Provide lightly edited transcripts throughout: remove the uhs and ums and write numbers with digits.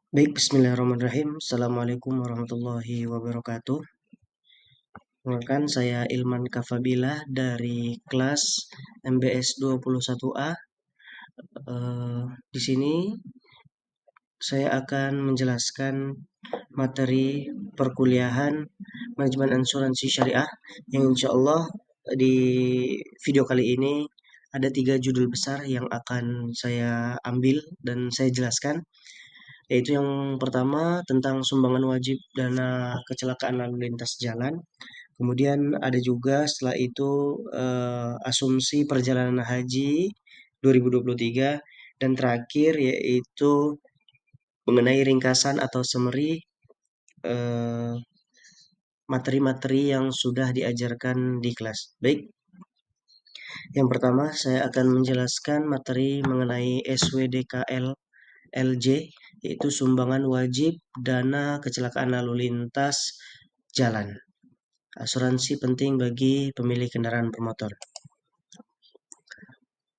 Baik, bismillahirrahmanirrahim. Assalamualaikum warahmatullahi wabarakatuh. Perkenalkan, saya Ilman Kafabila dari kelas MBS 21A. Di sini saya akan menjelaskan materi perkuliahan manajemen asuransi syariah yang insya Allah di video kali ini ada 3 judul besar yang akan saya ambil dan saya jelaskan. Yaitu yang pertama tentang sumbangan wajib dana kecelakaan lalu lintas jalan. Kemudian ada juga setelah itu asumsi perjalanan haji 2023 dan terakhir yaitu mengenai ringkasan atau summary eh, materi-materi yang sudah diajarkan di kelas. Baik, yang pertama saya akan menjelaskan materi mengenai SWDKL LJ, yaitu sumbangan wajib dana kecelakaan lalu lintas jalan. Asuransi penting bagi pemilik kendaraan bermotor.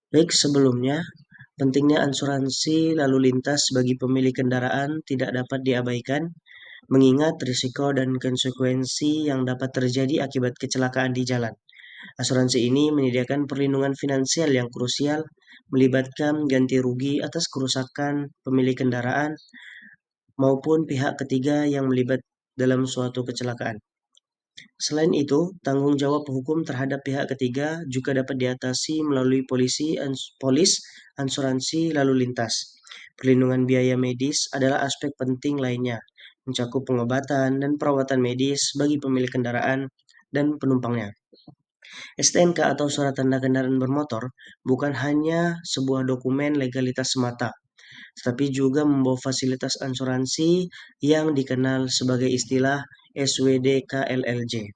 Baik, sebelumnya, pentingnya asuransi lalu lintas bagi pemilik kendaraan tidak dapat diabaikan, mengingat risiko dan konsekuensi yang dapat terjadi akibat kecelakaan di jalan. Asuransi ini menyediakan perlindungan finansial yang krusial, melibatkan ganti rugi atas kerusakan pemilik kendaraan maupun pihak ketiga yang melibat dalam suatu kecelakaan. Selain itu, tanggung jawab hukum terhadap pihak ketiga juga dapat diatasi melalui polis asuransi lalu lintas. Perlindungan biaya medis adalah aspek penting lainnya, mencakup pengobatan dan perawatan medis bagi pemilik kendaraan dan penumpangnya. STNK atau surat tanda kendaraan bermotor bukan hanya sebuah dokumen legalitas semata, tetapi juga membawa fasilitas asuransi yang dikenal sebagai istilah SWDKLLJ.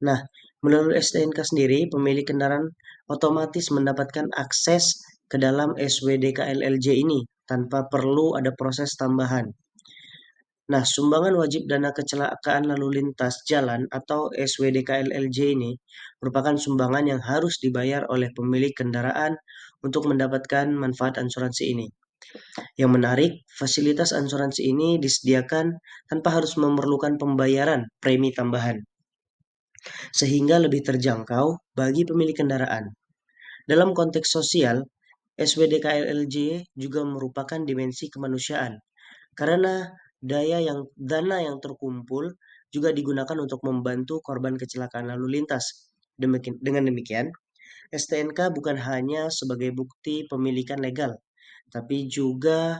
Nah, melalui STNK sendiri, pemilik kendaraan otomatis mendapatkan akses ke dalam SWDKLLJ ini tanpa perlu ada proses tambahan. Nah, sumbangan wajib dana kecelakaan lalu lintas jalan atau SWDKLLJ ini merupakan sumbangan yang harus dibayar oleh pemilik kendaraan untuk mendapatkan manfaat asuransi ini. Yang menarik, fasilitas asuransi ini disediakan tanpa harus memerlukan pembayaran premi tambahan, sehingga lebih terjangkau bagi pemilik kendaraan. Dalam konteks sosial, SWDKLLJ juga merupakan dimensi kemanusiaan karena dana yang terkumpul juga digunakan untuk membantu korban kecelakaan lalu lintas. Dengan demikian, STNK bukan hanya sebagai bukti pemilikan legal, tapi juga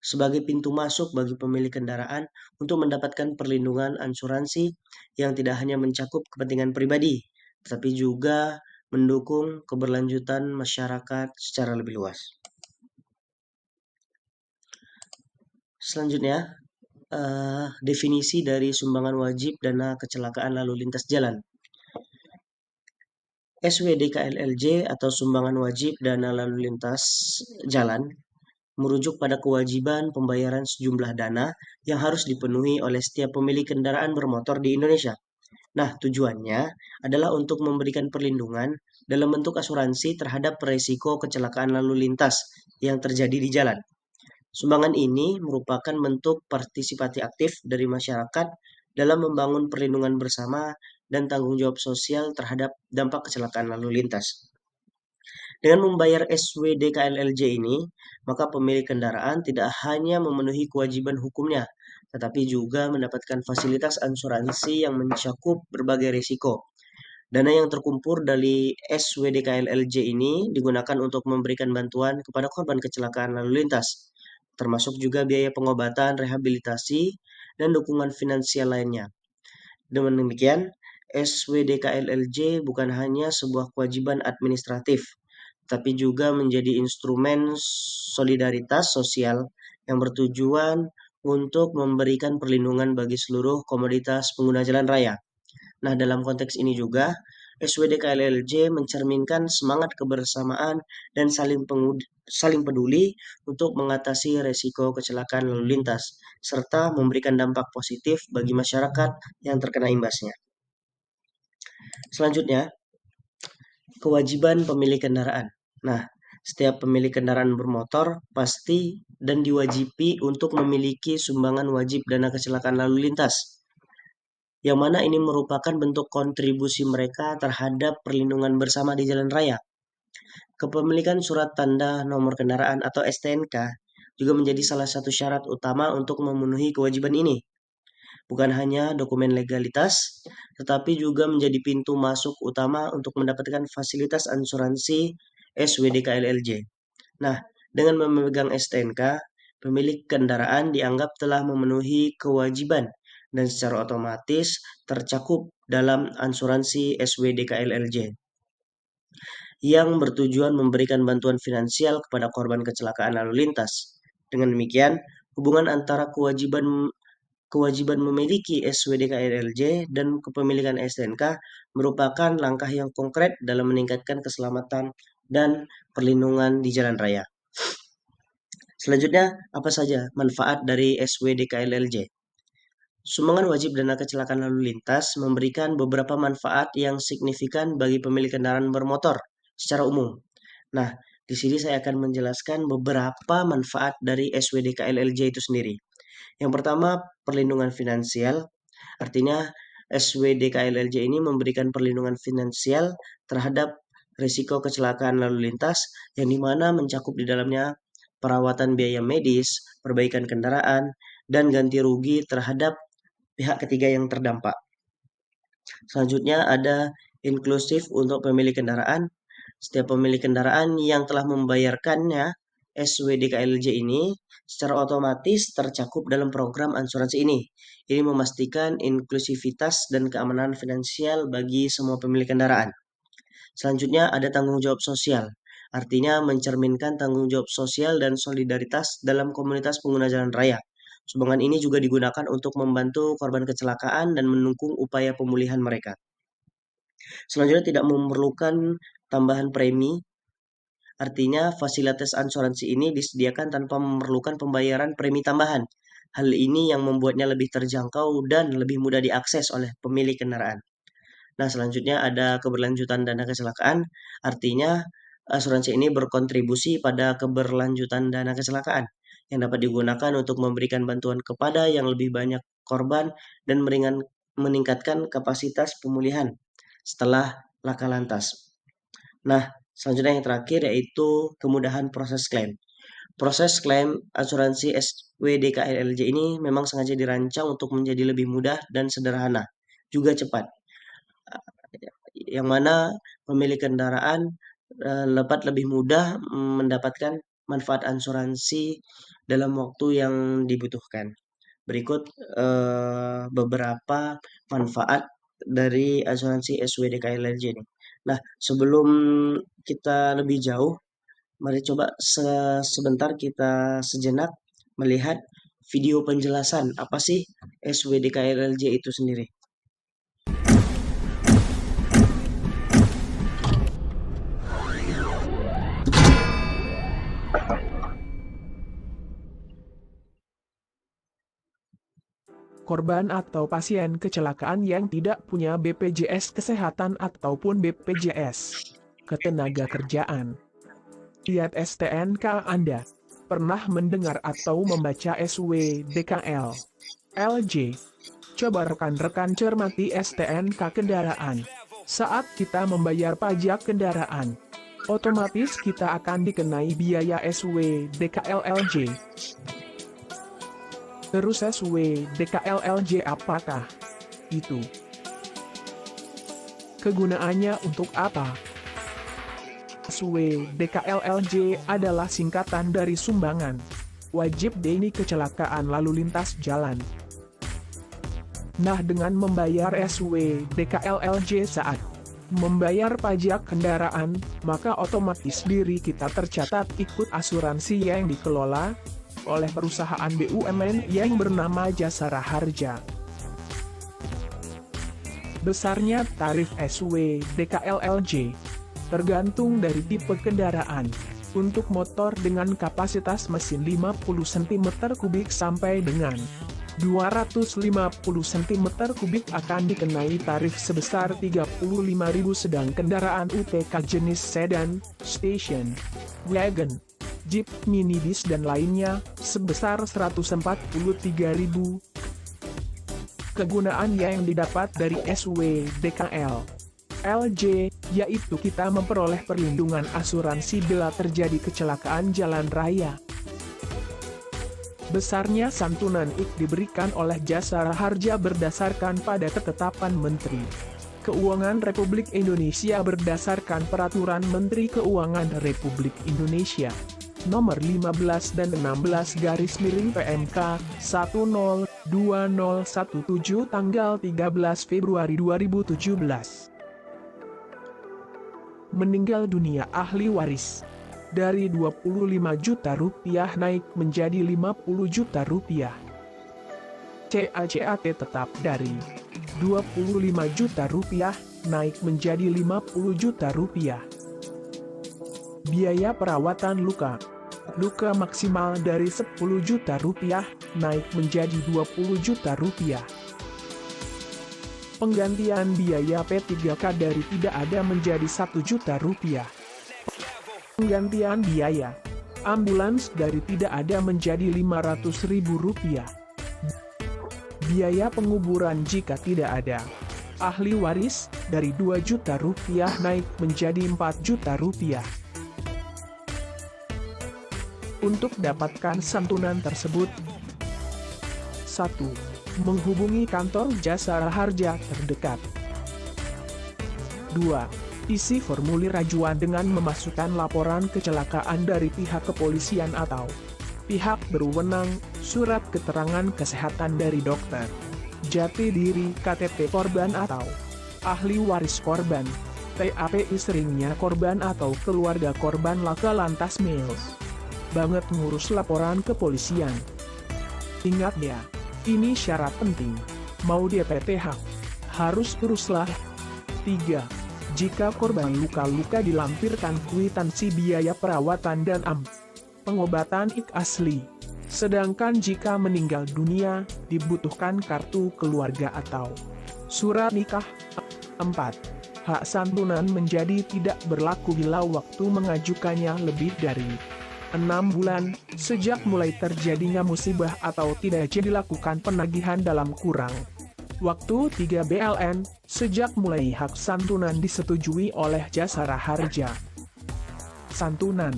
sebagai pintu masuk bagi pemilik kendaraan untuk mendapatkan perlindungan asuransi yang tidak hanya mencakup kepentingan pribadi, tetapi juga mendukung keberlanjutan masyarakat secara lebih luas. Selanjutnya, definisi dari sumbangan wajib dana kecelakaan lalu lintas jalan. SWDKLLJ atau sumbangan wajib dana lalu lintas jalan merujuk pada kewajiban pembayaran sejumlah dana yang harus dipenuhi oleh setiap pemilik kendaraan bermotor di Indonesia. Nah, tujuannya adalah untuk memberikan perlindungan dalam bentuk asuransi terhadap risiko kecelakaan lalu lintas yang terjadi di jalan. Sumbangan ini merupakan bentuk partisipasi aktif dari masyarakat dalam membangun perlindungan bersama dan tanggung jawab sosial terhadap dampak kecelakaan lalu lintas. Dengan membayar SWDKLLJ ini, maka pemilik kendaraan tidak hanya memenuhi kewajiban hukumnya, tetapi juga mendapatkan fasilitas asuransi yang mencakup berbagai risiko. Dana yang terkumpul dari SWDKLLJ ini digunakan untuk memberikan bantuan kepada korban kecelakaan lalu lintas, termasuk juga biaya pengobatan, rehabilitasi, dan dukungan finansial lainnya. Dengan demikian, SWDKLLJ bukan hanya sebuah kewajiban administratif, tapi juga menjadi instrumen solidaritas sosial yang bertujuan untuk memberikan perlindungan bagi seluruh komoditas pengguna jalan raya. Nah, dalam konteks ini juga, SWDKLLJ mencerminkan semangat kebersamaan dan saling peduli untuk mengatasi resiko kecelakaan lalu lintas, serta memberikan dampak positif bagi masyarakat yang terkena imbasnya. Selanjutnya, kewajiban pemilik kendaraan. Nah, Setiap pemilik kendaraan bermotor pasti dan diwajibi untuk memiliki sumbangan wajib dana kecelakaan lalu lintas, yang mana ini merupakan bentuk kontribusi mereka terhadap perlindungan bersama di jalan raya. Kepemilikan surat tanda nomor kendaraan atau STNK juga menjadi salah satu syarat utama untuk memenuhi kewajiban ini. Bukan hanya dokumen legalitas, tetapi juga menjadi pintu masuk utama untuk mendapatkan fasilitas asuransi SWDKLLJ. Nah, dengan memegang STNK, pemilik kendaraan dianggap telah memenuhi kewajiban dan secara otomatis tercakup dalam asuransi SWDKLLJ yang bertujuan memberikan bantuan finansial kepada korban kecelakaan lalu lintas. Dengan demikian, hubungan antara kewajiban memiliki SWDKLLJ dan kepemilikan STNK merupakan langkah yang konkret dalam meningkatkan keselamatan dan perlindungan di jalan raya. Selanjutnya, apa saja manfaat dari SWDKLLJ? Sumbangan wajib dana kecelakaan lalu lintas memberikan beberapa manfaat yang signifikan bagi pemilik kendaraan bermotor secara umum. Nah, di sini saya akan menjelaskan beberapa manfaat dari SWDKLLJ itu sendiri. Yang pertama, perlindungan finansial. Artinya, SWDKLLJ ini memberikan perlindungan finansial terhadap risiko kecelakaan lalu lintas yang dimana mencakup di dalamnya perawatan biaya medis, perbaikan kendaraan, dan ganti rugi terhadap pihak ketiga yang terdampak. Selanjutnya ada inklusif untuk pemilik kendaraan. Setiap pemilik kendaraan yang telah membayarkannya SWDKLJ ini secara otomatis tercakup dalam program asuransi ini. Ini memastikan inklusivitas dan keamanan finansial bagi semua pemilik kendaraan. Selanjutnya ada tanggung jawab sosial. Artinya mencerminkan tanggung jawab sosial dan solidaritas dalam komunitas pengguna jalan raya. Sumbangan ini juga digunakan untuk membantu korban kecelakaan dan mendukung upaya pemulihan mereka. Selanjutnya tidak memerlukan tambahan premi. Artinya fasilitas asuransi ini disediakan tanpa memerlukan pembayaran premi tambahan. Hal ini yang membuatnya lebih terjangkau dan lebih mudah diakses oleh pemilik kendaraan. Nah, selanjutnya ada keberlanjutan dana kecelakaan. Artinya asuransi ini berkontribusi pada keberlanjutan dana kecelakaan yang dapat digunakan untuk memberikan bantuan kepada yang lebih banyak korban dan meningkatkan kapasitas pemulihan setelah laka lantas. Nah, selanjutnya yang terakhir yaitu kemudahan proses klaim. Proses klaim asuransi SWDKLLJ ini memang sengaja dirancang untuk menjadi lebih mudah dan sederhana, juga cepat. Yang mana pemilik kendaraan dapat lebih mudah mendapatkan manfaat asuransi dalam waktu yang dibutuhkan. Berikut beberapa manfaat dari asuransi SWDKLLJ ini. Nah, sebelum kita lebih jauh, mari coba sebentar kita sejenak melihat video penjelasan apa sih SWDKLLJ itu sendiri. Korban atau pasien kecelakaan yang tidak punya BPJS Kesehatan ataupun BPJS Ketenagakerjaan. Lihat STNK Anda. Pernah mendengar atau membaca SWDKL? LJ. Coba rekan-rekan cermati STNK kendaraan. Saat kita membayar pajak kendaraan, otomatis kita akan dikenai biaya SWDKLLJ. Terus SWDKLLJ apakah itu? Kegunaannya untuk apa? SWDKLLJ adalah singkatan dari sumbangan wajib deni kecelakaan lalu lintas jalan. Nah, dengan membayar SWDKLLJ saat membayar pajak kendaraan, maka otomatis diri kita tercatat ikut asuransi yang dikelola oleh perusahaan BUMN yang bernama Jasara Harja. Besarnya tarif SWDKLLJ tergantung dari tipe kendaraan. Untuk motor dengan kapasitas mesin 50 cm3 sampai dengan 250 cm3 akan dikenai tarif sebesar 35.000, sedang kendaraan UTK jenis sedan, station, wagon, jeep, minibus dan lainnya sebesar 143.000. Kegunaan yang didapat dari SWDKL LJ, yaitu kita memperoleh perlindungan asuransi bila terjadi kecelakaan jalan raya. Besarnya santunan diberikan oleh Jasara Harja berdasarkan pada ketetapan Menteri Keuangan Republik Indonesia berdasarkan Peraturan Menteri Keuangan Republik Indonesia Nomor 15 dan 16 garis miring PMK 102017 tanggal 13 Februari 2017. Meninggal dunia ahli waris. Dari 25 juta rupiah naik menjadi 50 juta rupiah. CACAT tetap dari 25 juta rupiah naik menjadi 50 juta rupiah. Biaya perawatan luka. Luka maksimal dari 10 juta rupiah naik menjadi 20 juta rupiah. Penggantian biaya P3K dari tidak ada menjadi 1 juta rupiah. Penggantian biaya ambulans dari tidak ada menjadi 500.000 rupiah. Biaya penguburan jika tidak ada ahli waris dari 2 juta rupiah naik menjadi 4 juta rupiah. Untuk dapatkan santunan tersebut, 1. Menghubungi kantor Jasara Harja terdekat. 2. Isi formulir ajuan dengan memasukkan laporan kecelakaan dari pihak kepolisian atau pihak berwenang, surat keterangan kesehatan dari dokter, jati diri, KTP korban atau ahli waris korban, TAP istrinya korban atau keluarga korban laka lantas males banget ngurus laporan kepolisian. Ingat ya, ini syarat penting. Mau DPTH, harus uruslah. 3. Jika korban luka-luka dilampirkan kwitansi biaya perawatan dan pengobatan asli. Sedangkan jika meninggal dunia, dibutuhkan kartu keluarga atau surat nikah. 4. Hak santunan menjadi tidak berlaku bila waktu mengajukannya lebih dari 6 bulan, sejak mulai terjadinya musibah atau tidak dilakukan penagihan dalam kurang waktu 3 BLN, sejak mulai hak santunan disetujui oleh Jasara Harja. Santunan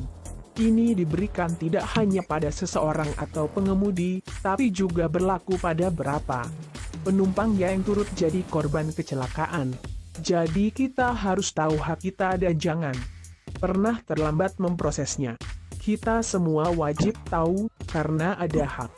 ini diberikan tidak hanya pada seseorang atau pengemudi, tapi juga berlaku pada berapa penumpang yang turut jadi korban kecelakaan. Jadi kita harus tahu hak kita dan jangan pernah terlambat memprosesnya. Kita semua wajib tahu, karena ada hak.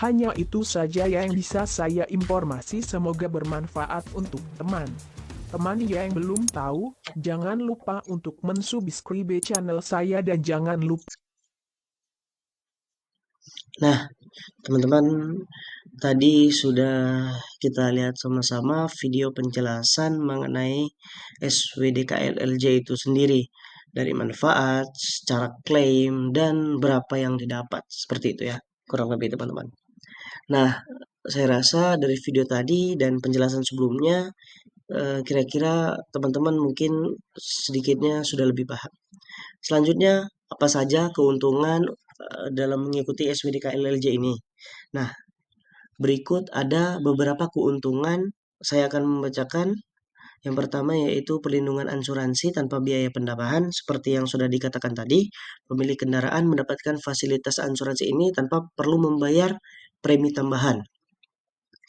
Hanya itu saja yang bisa saya informasi, semoga bermanfaat untuk teman-teman yang belum tahu. Jangan lupa untuk mensubscribe channel saya dan jangan lupa. Nah, teman-teman, tadi sudah kita lihat sama-sama video penjelasan mengenai SWDKLLJ itu sendiri. Dari manfaat, cara klaim, dan berapa yang didapat. Seperti itu ya, kurang lebih teman-teman. Nah, saya rasa dari video tadi dan penjelasan sebelumnya, kira-kira teman-teman mungkin sedikitnya sudah lebih paham. Selanjutnya, apa saja keuntungan dalam mengikuti SWDKLLJ ini? Nah, berikut ada beberapa keuntungan, saya akan membacakan. Yang pertama yaitu perlindungan asuransi tanpa biaya penambahan. Seperti yang sudah dikatakan tadi, pemilik kendaraan mendapatkan fasilitas asuransi ini tanpa perlu membayar premi tambahan.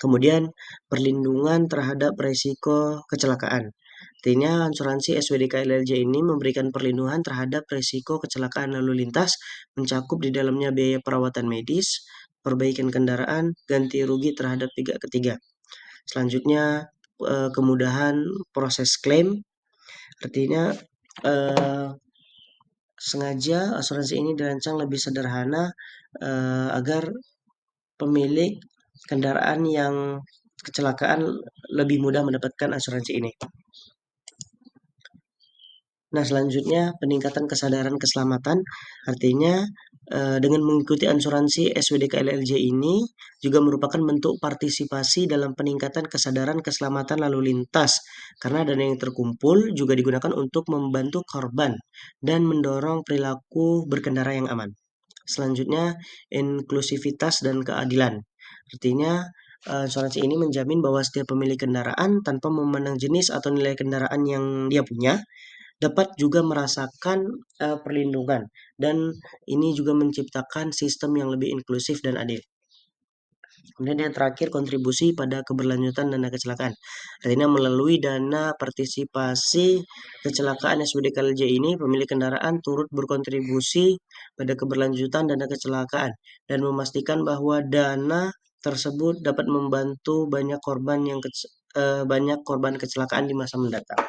Kemudian, perlindungan terhadap risiko kecelakaan. Artinya, asuransi SWDKLLJ ini memberikan perlindungan terhadap risiko kecelakaan lalu lintas, mencakup di dalamnya biaya perawatan medis, perbaikan kendaraan, ganti rugi terhadap pihak ketiga. Selanjutnya, kemudahan proses klaim. Artinya, sengaja asuransi ini dirancang lebih sederhana agar pemilik kendaraan yang kecelakaan lebih mudah mendapatkan asuransi ini. Nah, selanjutnya peningkatan kesadaran keselamatan. Artinya, Dengan mengikuti asuransi SWDK-LLJ ini juga merupakan bentuk partisipasi dalam peningkatan kesadaran keselamatan lalu lintas, karena dana yang terkumpul juga digunakan untuk membantu korban dan mendorong perilaku berkendara yang aman. Selanjutnya, inklusivitas dan keadilan. Artinya, asuransi ini menjamin bahwa setiap pemilik kendaraan tanpa memandang jenis atau nilai kendaraan yang dia punya dapat juga merasakan perlindungan, dan ini juga menciptakan sistem yang lebih inklusif dan adil. Kemudian yang terakhir, kontribusi pada keberlanjutan dana kecelakaan. Artinya melalui dana partisipasi kecelakaan SWDKLJ ini, pemilik kendaraan turut berkontribusi pada keberlanjutan dana kecelakaan dan memastikan bahwa dana tersebut dapat membantu banyak korban kecelakaan di masa mendatang.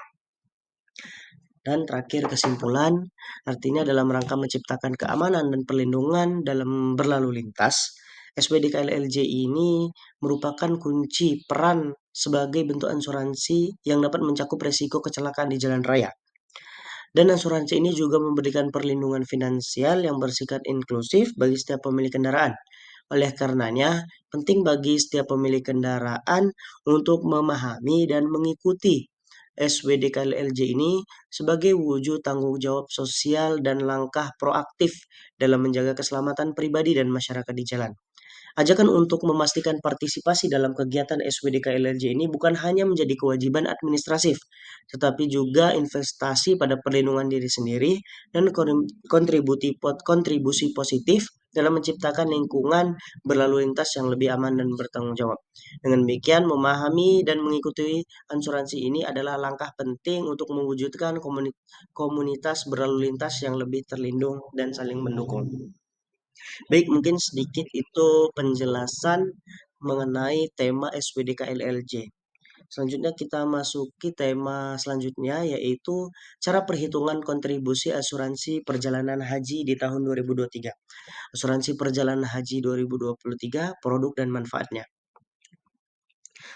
Dan terakhir, kesimpulan, artinya dalam rangka menciptakan keamanan dan perlindungan dalam berlalu lintas, SPDKLLJ ini merupakan kunci peran sebagai bentuk asuransi yang dapat mencakup resiko kecelakaan di jalan raya. Dan asuransi ini juga memberikan perlindungan finansial yang bersifat inklusif bagi setiap pemilik kendaraan. Oleh karenanya, penting bagi setiap pemilik kendaraan untuk memahami dan mengikuti SWDKLLJ ini sebagai wujud tanggung jawab sosial dan langkah proaktif dalam menjaga keselamatan pribadi dan masyarakat di jalan. Ajakan untuk memastikan partisipasi dalam kegiatan SWDK-LLJ ini bukan hanya menjadi kewajiban administratif, tetapi juga investasi pada perlindungan diri sendiri dan kontribusi positif dalam menciptakan lingkungan berlalu lintas yang lebih aman dan bertanggung jawab. Dengan demikian, memahami dan mengikuti asuransi ini adalah langkah penting untuk mewujudkan komunitas berlalu lintas yang lebih terlindung dan saling mendukung. Baik, mungkin sedikit itu penjelasan mengenai tema SWDK-LLJ. Selanjutnya kita masuki tema selanjutnya, yaitu cara perhitungan kontribusi asuransi perjalanan haji di tahun 2023. Asuransi perjalanan haji 2023, produk dan manfaatnya.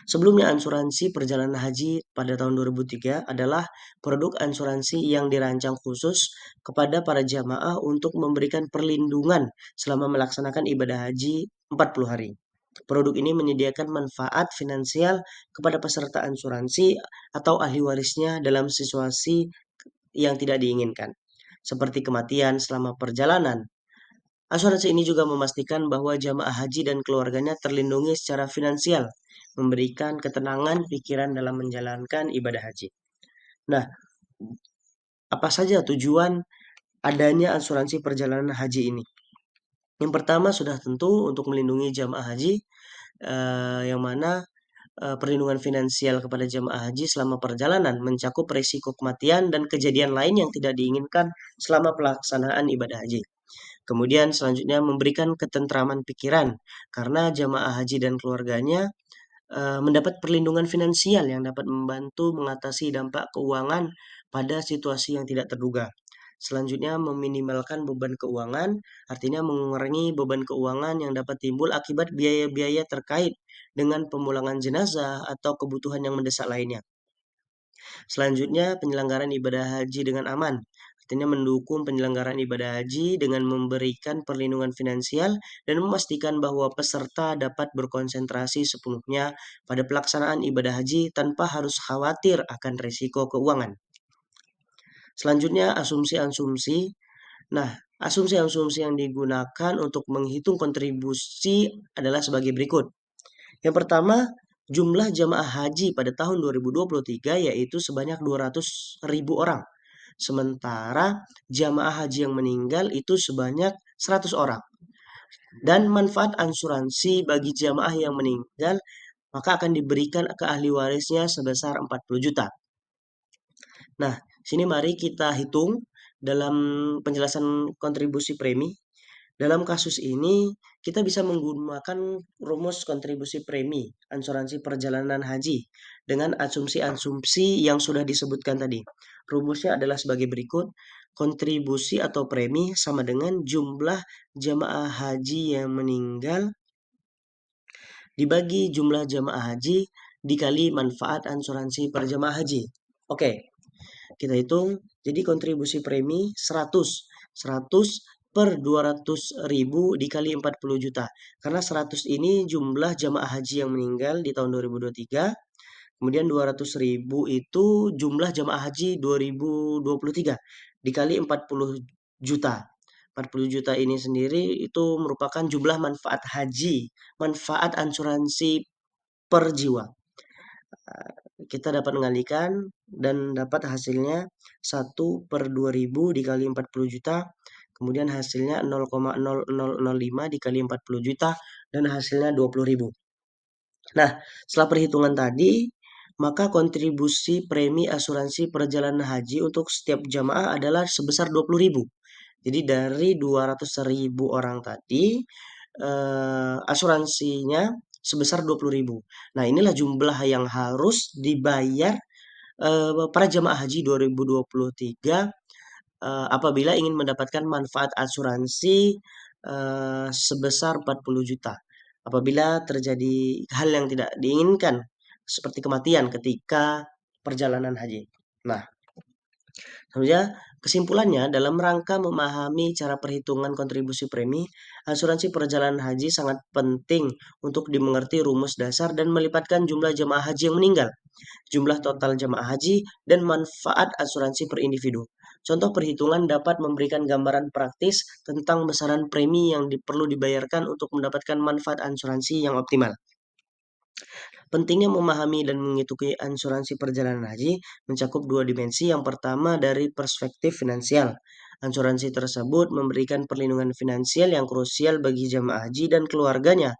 Sebelumnya, asuransi perjalanan haji pada tahun 2003 adalah produk asuransi yang dirancang khusus kepada para jamaah untuk memberikan perlindungan selama melaksanakan ibadah haji 40 hari. Produk ini menyediakan manfaat finansial kepada peserta asuransi atau ahli warisnya dalam situasi yang tidak diinginkan, seperti kematian selama perjalanan. Asuransi ini juga memastikan bahwa jamaah haji dan keluarganya terlindungi secara finansial, memberikan ketenangan pikiran dalam menjalankan ibadah haji. Nah, apa saja tujuan adanya asuransi perjalanan haji ini? Yang pertama sudah tentu untuk melindungi jamaah haji, yang mana perlindungan finansial kepada jamaah haji selama perjalanan mencakup risiko kematian dan kejadian lain yang tidak diinginkan selama pelaksanaan ibadah haji. Kemudian selanjutnya memberikan ketentraman pikiran karena jamaah haji dan keluarganya mendapat perlindungan finansial yang dapat membantu mengatasi dampak keuangan pada situasi yang tidak terduga. Selanjutnya meminimalkan beban keuangan, artinya mengurangi beban keuangan yang dapat timbul akibat biaya-biaya terkait dengan pemulangan jenazah atau kebutuhan yang mendesak lainnya. Selanjutnya, penyelenggaraan ibadah haji dengan aman. Artinya mendukung penyelenggaraan ibadah haji dengan memberikan perlindungan finansial dan memastikan bahwa peserta dapat berkonsentrasi sepenuhnya pada pelaksanaan ibadah haji tanpa harus khawatir akan risiko keuangan. Selanjutnya, asumsi-asumsi. Nah, asumsi-asumsi yang digunakan untuk menghitung kontribusi adalah sebagai berikut. Yang pertama, jumlah jamaah haji pada tahun 2023 yaitu sebanyak 200.000 orang. Sementara jamaah haji yang meninggal itu sebanyak 100 orang. Dan manfaat asuransi bagi jamaah yang meninggal maka akan diberikan ke ahli warisnya sebesar 40 juta. Nah, sini mari kita hitung dalam penjelasan kontribusi premi. Dalam kasus ini, kita bisa menggunakan rumus kontribusi premi asuransi perjalanan haji dengan asumsi-asumsi yang sudah disebutkan tadi. Rumusnya adalah sebagai berikut. Kontribusi atau premi sama dengan jumlah jamaah haji yang meninggal dibagi jumlah jamaah haji dikali manfaat asuransi per jamaah haji. Oke, kita hitung. Jadi kontribusi premi 100. 100 per 200.000 dikali 40 juta. Karena 100 ini jumlah jamaah haji yang meninggal di tahun 2023. Kemudian 200.000 itu jumlah jamaah haji 2023 dikali 40 juta. 40 juta ini sendiri itu merupakan jumlah manfaat haji, manfaat asuransi per jiwa. Kita dapat mengalihkan dan dapat hasilnya 1/2000 dikali 40 juta. Kemudian hasilnya 0,0005 dikali 40 juta dan hasilnya 20.000. Nah, setelah perhitungan tadi, maka kontribusi premi asuransi perjalanan haji untuk setiap jamaah adalah sebesar 20.000. Jadi dari 200.000 orang tadi, asuransinya sebesar 20.000. Nah, inilah jumlah yang harus dibayar para jamaah haji 2023 apabila ingin mendapatkan manfaat asuransi sebesar 40 juta. Apabila terjadi hal yang tidak diinginkan seperti kematian ketika perjalanan haji. Nah, selanjutnya kesimpulannya dalam rangka memahami cara perhitungan kontribusi premi, asuransi perjalanan haji sangat penting untuk dimengerti rumus dasar dan melibatkan jumlah jemaah haji yang meninggal, jumlah total jemaah haji, dan manfaat asuransi per individu. Contoh perhitungan dapat memberikan gambaran praktis tentang besaran premi yang perlu dibayarkan untuk mendapatkan manfaat asuransi yang optimal. Pentingnya memahami dan mengikuti asuransi perjalanan haji mencakup dua dimensi. Yang pertama dari perspektif finansial. Asuransi tersebut memberikan perlindungan finansial yang krusial bagi jamaah haji dan keluarganya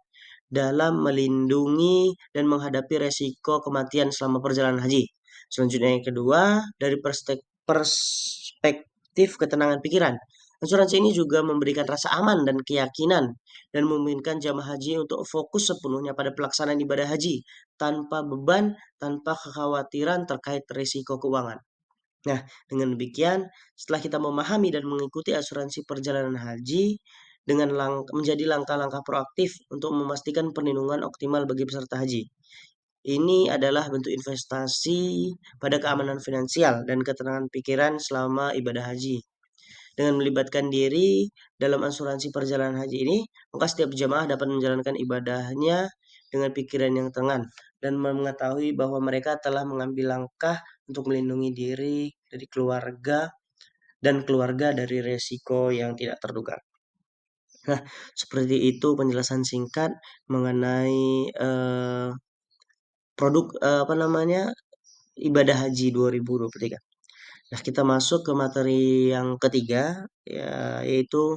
dalam melindungi dan menghadapi resiko kematian selama perjalanan haji. Selanjutnya yang kedua, dari perspektif ketenangan pikiran. Asuransi ini juga memberikan rasa aman dan keyakinan dan memungkinkan jamaah haji untuk fokus sepenuhnya pada pelaksanaan ibadah haji tanpa beban, tanpa kekhawatiran terkait risiko keuangan. Nah, dengan demikian, setelah kita memahami dan mengikuti asuransi perjalanan haji dengan menjadi langkah-langkah proaktif untuk memastikan perlindungan optimal bagi peserta haji. Ini adalah bentuk investasi pada keamanan finansial dan ketenangan pikiran selama ibadah haji. Dengan melibatkan diri dalam asuransi perjalanan haji ini, maka setiap jamaah dapat menjalankan ibadahnya dengan pikiran yang tenang dan mengetahui bahwa mereka telah mengambil langkah untuk melindungi diri dari keluarga dan keluarga dari resiko yang tidak terduga. Nah, seperti itu penjelasan singkat mengenai produk ibadah haji 2023. Nah, kita masuk ke materi yang ketiga, ya, yaitu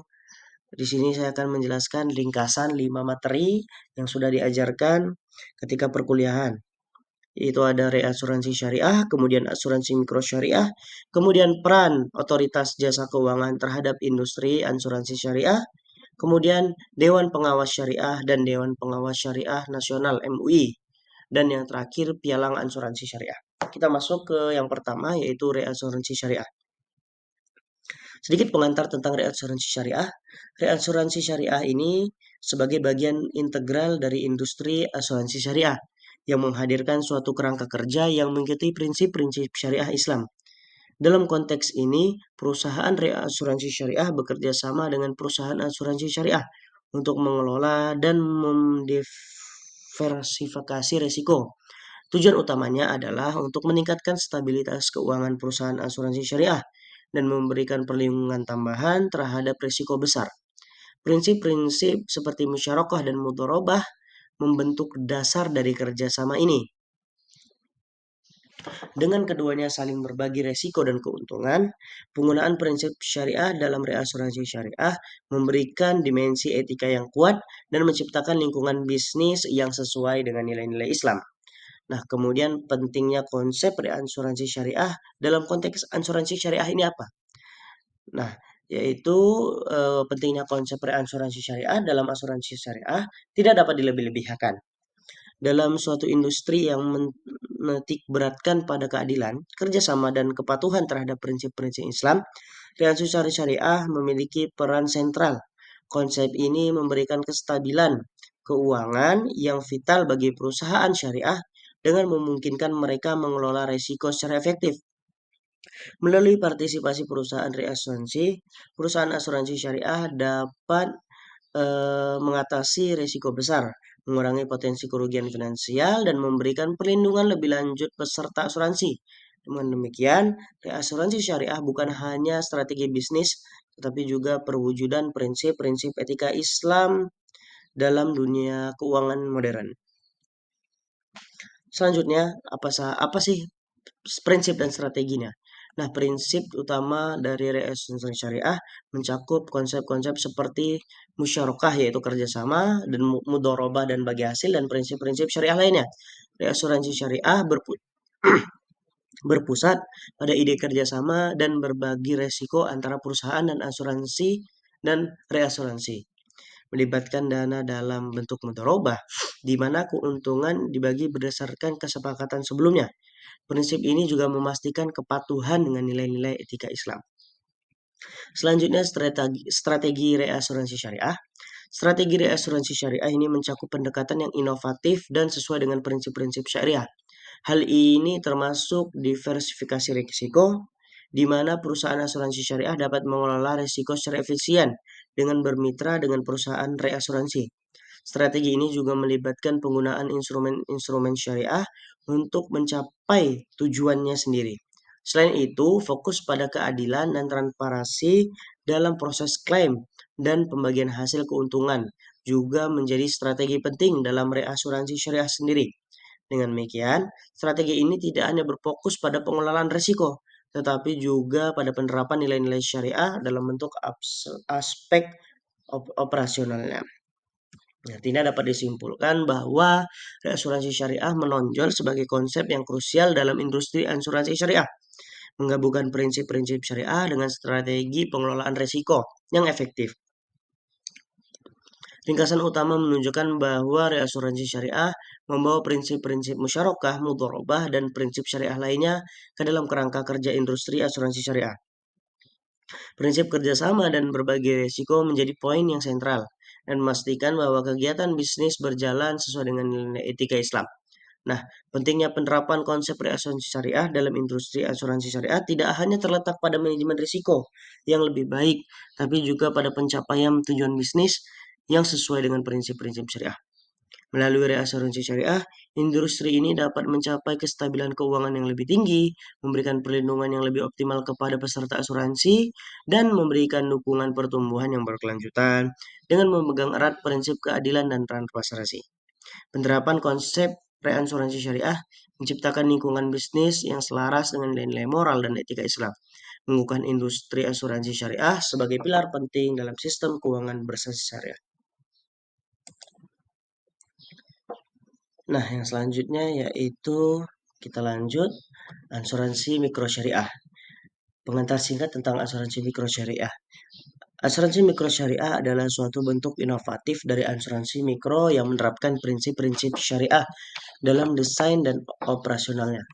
di sini saya akan menjelaskan ringkasan 5 materi yang sudah diajarkan ketika perkuliahan. Itu ada reasuransi syariah, kemudian asuransi mikro syariah, kemudian peran otoritas jasa keuangan terhadap industri asuransi syariah, kemudian Dewan Pengawas Syariah dan Dewan Pengawas Syariah Nasional MUI, dan yang terakhir pialang asuransi syariah. Kita masuk ke yang pertama yaitu reasuransi syariah. Sedikit pengantar tentang reasuransi syariah. Reasuransi syariah ini sebagai bagian integral dari industri asuransi syariah yang menghadirkan suatu kerangka kerja yang mengikuti prinsip-prinsip syariah Islam. Dalam konteks ini, perusahaan reasuransi syariah bekerja sama dengan perusahaan asuransi syariah untuk mengelola dan mendiversifikasi risiko. Tujuan utamanya adalah untuk meningkatkan stabilitas keuangan perusahaan asuransi syariah dan memberikan perlindungan tambahan terhadap risiko besar. Prinsip-prinsip seperti musyarakah dan mudharabah membentuk dasar dari kerjasama ini. Dengan keduanya saling berbagi resiko dan keuntungan, penggunaan prinsip syariah dalam reasuransi syariah memberikan dimensi etika yang kuat dan menciptakan lingkungan bisnis yang sesuai dengan nilai-nilai Islam. Nah, kemudian pentingnya konsep reasuransi syariah dalam konteks asuransi syariah ini apa? Nah, yaitu pentingnya konsep reasuransi syariah dalam asuransi syariah tidak dapat dilebih-lebihkan. Dalam suatu industri yang menitik beratkan pada keadilan, kerjasama dan kepatuhan terhadap prinsip-prinsip Islam, reasuransi syariah memiliki peran sentral. Konsep ini memberikan kestabilan keuangan yang vital bagi perusahaan syariah dengan memungkinkan mereka mengelola risiko secara efektif. Melalui partisipasi perusahaan reasuransi, perusahaan asuransi syariah dapat mengatasi risiko besar, mengurangi potensi kerugian finansial, dan memberikan perlindungan lebih lanjut peserta asuransi. Dengan demikian, reasuransi syariah bukan hanya strategi bisnis, tetapi juga perwujudan prinsip-prinsip etika Islam dalam dunia keuangan modern. Selanjutnya, apa sih prinsip dan strateginya? Nah, prinsip utama dari reasuransi syariah mencakup konsep-konsep seperti musyarakah yaitu kerjasama dan mudharabah dan bagi hasil dan prinsip-prinsip syariah lainnya. Reasuransi syariah berpusat pada ide kerjasama dan berbagi resiko antara perusahaan dan asuransi dan reasuransi, melibatkan dana dalam bentuk mudharabah, di mana keuntungan dibagi berdasarkan kesepakatan sebelumnya. Prinsip ini juga memastikan kepatuhan dengan nilai-nilai etika Islam. Selanjutnya, strategi reasuransi syariah. Strategi reasuransi syariah ini mencakup pendekatan yang inovatif dan sesuai dengan prinsip-prinsip syariah. Hal ini termasuk diversifikasi risiko, di mana perusahaan asuransi syariah dapat mengelola risiko secara efisien dengan bermitra dengan perusahaan reasuransi. Strategi ini juga melibatkan penggunaan instrumen-instrumen syariah untuk mencapai tujuannya sendiri. Selain itu, fokus pada keadilan dan transparansi dalam proses klaim dan pembagian hasil keuntungan juga menjadi strategi penting dalam reasuransi syariah sendiri. Dengan demikian, strategi ini tidak hanya berfokus pada pengelolaan risiko, tetapi juga pada penerapan nilai-nilai syariah dalam bentuk aspek operasionalnya. Artinya dapat disimpulkan bahwa reasuransi syariah menonjol sebagai konsep yang krusial dalam industri asuransi syariah, menggabungkan prinsip-prinsip syariah dengan strategi pengelolaan risiko yang efektif. Ringkasan utama menunjukkan bahwa reasuransi syariah membawa prinsip-prinsip musyarakah, mudharabah, dan prinsip syariah lainnya ke dalam kerangka kerja industri asuransi syariah. Prinsip kerjasama dan berbagi risiko menjadi poin yang sentral dan memastikan bahwa kegiatan bisnis berjalan sesuai dengan nilai etika Islam. Nah, pentingnya penerapan konsep reasuransi syariah dalam industri asuransi syariah tidak hanya terletak pada manajemen risiko yang lebih baik, tapi juga pada pencapaian tujuan bisnis yang sesuai dengan prinsip-prinsip syariah. Melalui reasuransi syariah, industri ini dapat mencapai kestabilan keuangan yang lebih tinggi, memberikan perlindungan yang lebih optimal kepada peserta asuransi, dan memberikan dukungan pertumbuhan yang berkelanjutan dengan memegang erat prinsip keadilan dan transparansi. Penerapan konsep reasuransi syariah menciptakan lingkungan bisnis yang selaras dengan nilai-nilai moral dan etika Islam, mengukuhkan industri asuransi syariah sebagai pilar penting dalam sistem keuangan berbasis syariah. Nah, yang selanjutnya yaitu kita lanjut asuransi mikro syariah. Pengantar singkat tentang asuransi mikro syariah. Asuransi mikro syariah adalah suatu bentuk inovatif dari asuransi mikro yang menerapkan prinsip-prinsip syariah dalam desain dan operasionalnya.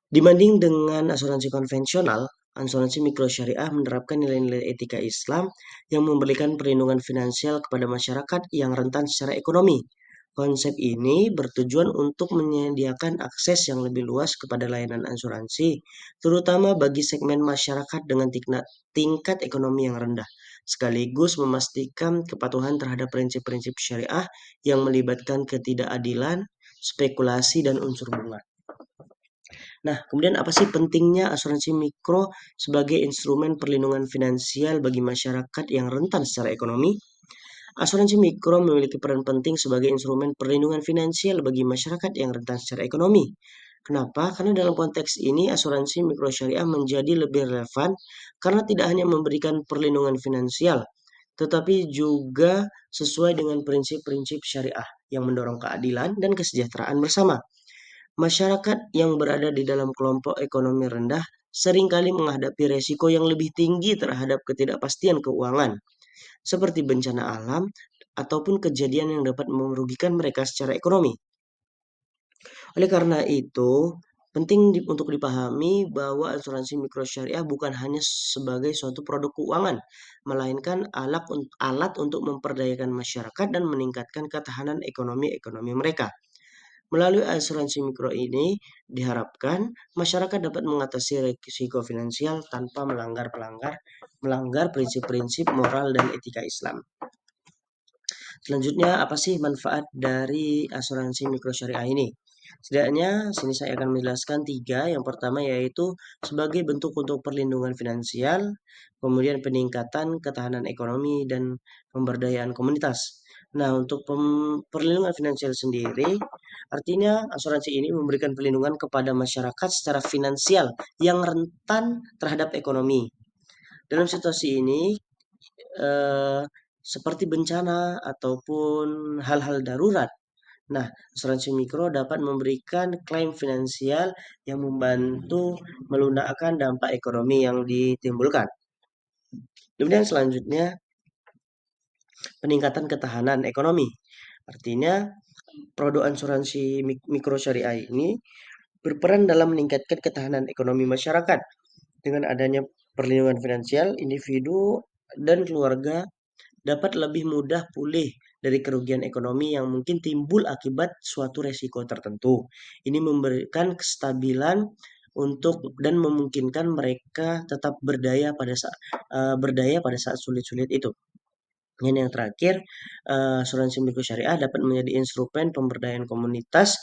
Dibanding dengan asuransi konvensional, asuransi mikro syariah menerapkan nilai-nilai etika Islam yang memberikan perlindungan finansial kepada masyarakat yang rentan secara ekonomi. Konsep ini bertujuan untuk menyediakan akses yang lebih luas kepada layanan asuransi, terutama bagi segmen masyarakat dengan tingkat ekonomi yang rendah, sekaligus memastikan kepatuhan terhadap prinsip-prinsip syariah yang melibatkan ketidakadilan, spekulasi, dan unsur bunga. Nah, kemudian apa sih pentingnya asuransi mikro sebagai instrumen perlindungan finansial bagi masyarakat yang rentan secara ekonomi? Asuransi mikro memiliki peran penting sebagai instrumen perlindungan finansial bagi masyarakat yang rentan secara ekonomi. Kenapa? Karena dalam konteks ini asuransi mikro syariah menjadi lebih relevan karena tidak hanya memberikan perlindungan finansial, tetapi juga sesuai dengan prinsip-prinsip syariah yang mendorong keadilan dan kesejahteraan bersama. Masyarakat yang berada di dalam kelompok ekonomi rendah seringkali menghadapi resiko yang lebih tinggi terhadap ketidakpastian keuangan, seperti bencana alam ataupun kejadian yang dapat merugikan mereka secara ekonomi. Oleh karena itu, penting untuk dipahami bahwa asuransi mikro syariah bukan hanya sebagai suatu produk keuangan, melainkan alat untuk memperdayakan masyarakat dan meningkatkan ketahanan ekonomi mereka. Melalui asuransi mikro ini, diharapkan masyarakat dapat mengatasi risiko finansial tanpa melanggar prinsip-prinsip moral dan etika Islam. Selanjutnya, apa sih manfaat dari asuransi mikro syariah ini? Setidaknya, sini saya akan menjelaskan tiga. Yang pertama yaitu sebagai bentuk untuk perlindungan finansial, kemudian peningkatan ketahanan ekonomi, dan pemberdayaan komunitas. Nah, untuk perlindungan finansial sendiri, artinya asuransi ini memberikan perlindungan kepada masyarakat secara finansial yang rentan terhadap ekonomi. Dalam situasi ini, eh, seperti bencana ataupun hal-hal darurat. Nah, asuransi mikro dapat memberikan klaim finansial yang membantu melunakkan dampak ekonomi yang ditimbulkan. Kemudian selanjutnya, peningkatan ketahanan ekonomi. Artinya, produk asuransi mikro syariah ini berperan dalam meningkatkan ketahanan ekonomi masyarakat. Dengan adanya perlindungan finansial, individu dan keluarga dapat lebih mudah pulih dari kerugian ekonomi yang mungkin timbul akibat suatu resiko tertentu. Ini memberikan kestabilan untuk dan memungkinkan mereka tetap berdaya pada saat sulit-sulit itu. Dan yang terakhir, asuransi mikro syariah dapat menjadi instrumen pemberdayaan komunitas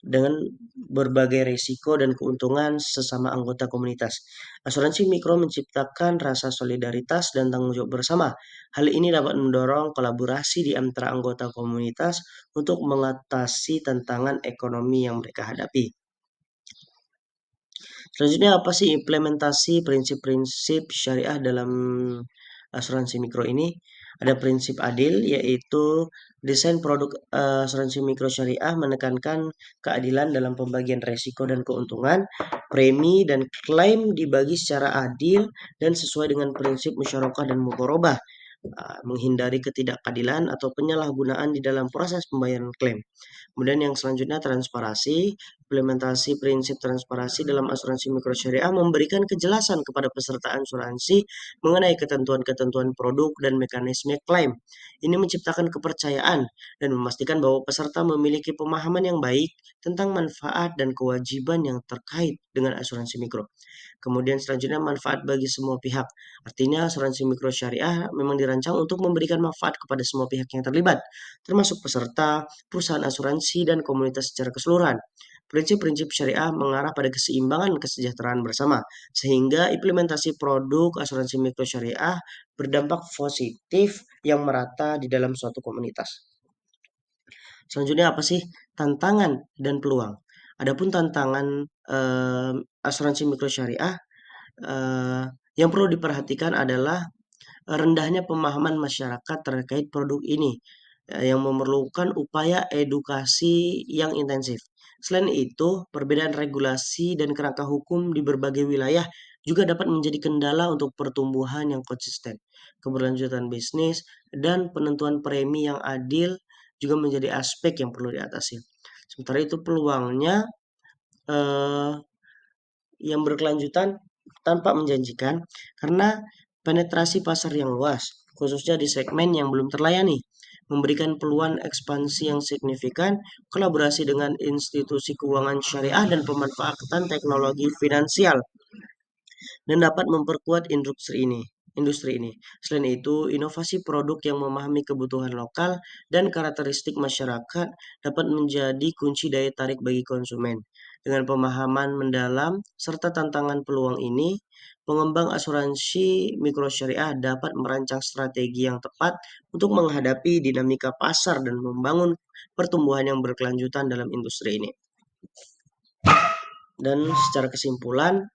dengan berbagai risiko dan keuntungan sesama anggota komunitas. Asuransi mikro menciptakan rasa solidaritas dan tanggung jawab bersama. Hal ini dapat mendorong kolaborasi di antara anggota komunitas untuk mengatasi tantangan ekonomi yang mereka hadapi. Selanjutnya apa sih implementasi prinsip-prinsip syariah dalam asuransi mikro ini? Ada prinsip adil, yaitu desain produk asuransi mikro syariah menekankan keadilan dalam pembagian resiko dan keuntungan, premi dan klaim dibagi secara adil dan sesuai dengan prinsip musyarakah dan mudharabah, menghindari ketidakadilan atau penyalahgunaan di dalam proses pembayaran klaim. Kemudian yang selanjutnya transparansi. Implementasi prinsip transparansi dalam asuransi mikro syariah memberikan kejelasan kepada peserta asuransi mengenai ketentuan-ketentuan produk dan mekanisme klaim. Ini menciptakan kepercayaan dan memastikan bahwa peserta memiliki pemahaman yang baik tentang manfaat dan kewajiban yang terkait dengan asuransi mikro. Kemudian selanjutnya manfaat bagi semua pihak. Artinya asuransi mikro syariah memang dirancang untuk memberikan manfaat kepada semua pihak yang terlibat, termasuk peserta, perusahaan asuransi, dan komunitas secara keseluruhan. Prinsip-prinsip syariah mengarah pada keseimbangan kesejahteraan bersama, sehingga implementasi produk asuransi mikro syariah berdampak positif yang merata di dalam suatu komunitas. Selanjutnya apa sih tantangan dan peluang? Adapun tantangan asuransi mikro syariah, eh, yang perlu diperhatikan adalah rendahnya pemahaman masyarakat terkait produk ini, yang memerlukan upaya edukasi yang intensif. Selain itu, perbedaan regulasi dan kerangka hukum di berbagai wilayah juga dapat menjadi kendala untuk pertumbuhan yang konsisten. Keberlanjutan bisnis dan penentuan premi yang adil juga menjadi aspek yang perlu diatasi. Sementara itu peluangnya eh, yang berkelanjutan tampak menjanjikan karena penetrasi pasar yang luas, khususnya di segmen yang belum terlayani, memberikan peluang ekspansi yang signifikan, kolaborasi dengan institusi keuangan syariah dan pemanfaatan teknologi finansial dan dapat memperkuat industri ini. Selain itu, inovasi produk yang memahami kebutuhan lokal dan karakteristik masyarakat dapat menjadi kunci daya tarik bagi konsumen. Dengan pemahaman mendalam serta tantangan peluang ini, pengembang asuransi mikro syariah dapat merancang strategi yang tepat untuk menghadapi dinamika pasar dan membangun pertumbuhan yang berkelanjutan dalam industri ini. Dan secara kesimpulan,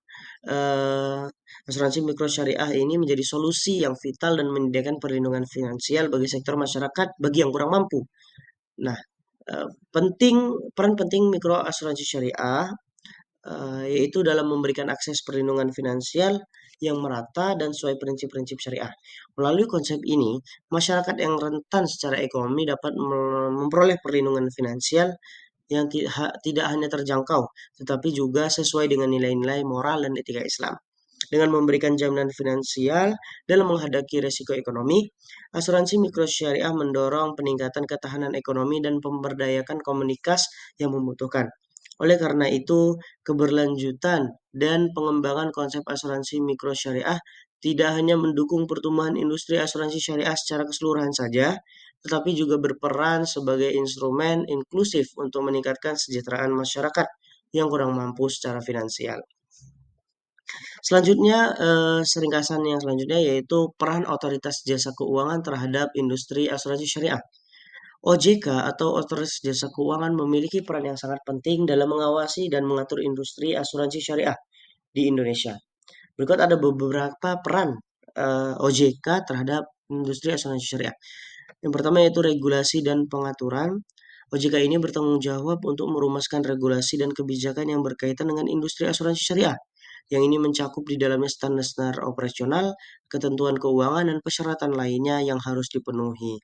eh, asuransi mikro syariah ini menjadi solusi yang vital dan menyediakan perlindungan finansial bagi sektor masyarakat bagi yang kurang mampu. Nah, eh, peran penting mikro asuransi syariah yaitu dalam memberikan akses perlindungan finansial yang merata dan sesuai prinsip-prinsip syariah. Melalui konsep ini, masyarakat yang rentan secara ekonomi dapat memperoleh perlindungan finansial yang tidak hanya terjangkau, tetapi juga sesuai dengan nilai-nilai moral dan etika Islam. Dengan memberikan jaminan finansial dalam menghadapi risiko ekonomi, asuransi mikrosyariah mendorong peningkatan ketahanan ekonomi dan pemberdayakan komunitas yang membutuhkan. Oleh karena itu, keberlanjutan dan pengembangan konsep asuransi mikrosyariah tidak hanya mendukung pertumbuhan industri asuransi syariah secara keseluruhan saja, tetapi juga berperan sebagai instrumen inklusif untuk meningkatkan kesejahteraan masyarakat yang kurang mampu secara finansial. Selanjutnya, ringkasan yang selanjutnya yaitu peran otoritas jasa keuangan terhadap industri asuransi syariah. OJK atau Otoritas Jasa Keuangan memiliki peran yang sangat penting dalam mengawasi dan mengatur industri asuransi syariah di Indonesia. Berikut ada beberapa peran OJK terhadap industri asuransi syariah. Yang pertama yaitu regulasi dan pengaturan. OJK ini bertanggung jawab untuk merumuskan regulasi dan kebijakan yang berkaitan dengan industri asuransi syariah. Yang ini mencakup di dalamnya standar-standar operasional, ketentuan keuangan, dan persyaratan lainnya yang harus dipenuhi.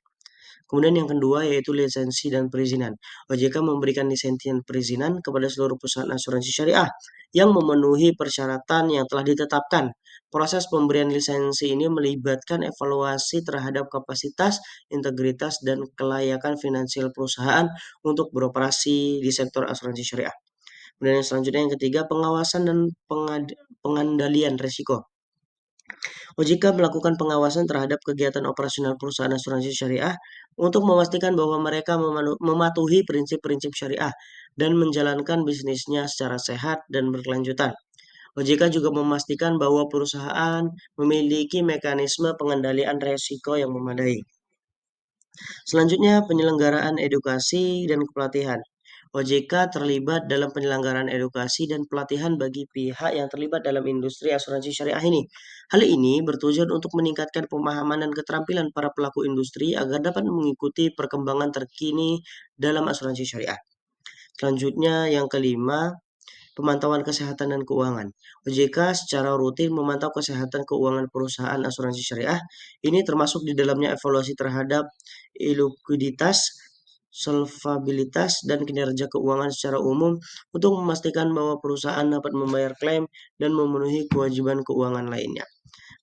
Kemudian yang kedua yaitu lisensi dan perizinan. OJK memberikan lisensi dan perizinan kepada seluruh perusahaan asuransi syariah yang memenuhi persyaratan yang telah ditetapkan. Proses pemberian lisensi ini melibatkan evaluasi terhadap kapasitas, integritas, dan kelayakan finansial perusahaan untuk beroperasi di sektor asuransi syariah. Kemudian yang selanjutnya yang ketiga, pengawasan dan pengendalian risiko. OJK melakukan pengawasan terhadap kegiatan operasional perusahaan asuransi syariah untuk memastikan bahwa mereka mematuhi prinsip-prinsip syariah dan menjalankan bisnisnya secara sehat dan berkelanjutan. OJK juga memastikan bahwa perusahaan memiliki mekanisme pengendalian risiko yang memadai. Selanjutnya, penyelenggaraan edukasi dan pelatihan. OJK terlibat dalam penyelenggaraan edukasi dan pelatihan bagi pihak yang terlibat dalam industri asuransi syariah ini. Hal ini bertujuan untuk meningkatkan pemahaman dan keterampilan para pelaku industri agar dapat mengikuti perkembangan terkini dalam asuransi syariah. Selanjutnya, yang kelima, pemantauan kesehatan dan keuangan. OJK secara rutin memantau kesehatan keuangan perusahaan asuransi syariah. Ini termasuk di dalamnya evaluasi terhadap likuiditas, solvabilitas, dan kinerja keuangan secara umum untuk memastikan bahwa perusahaan dapat membayar klaim dan memenuhi kewajiban keuangan lainnya.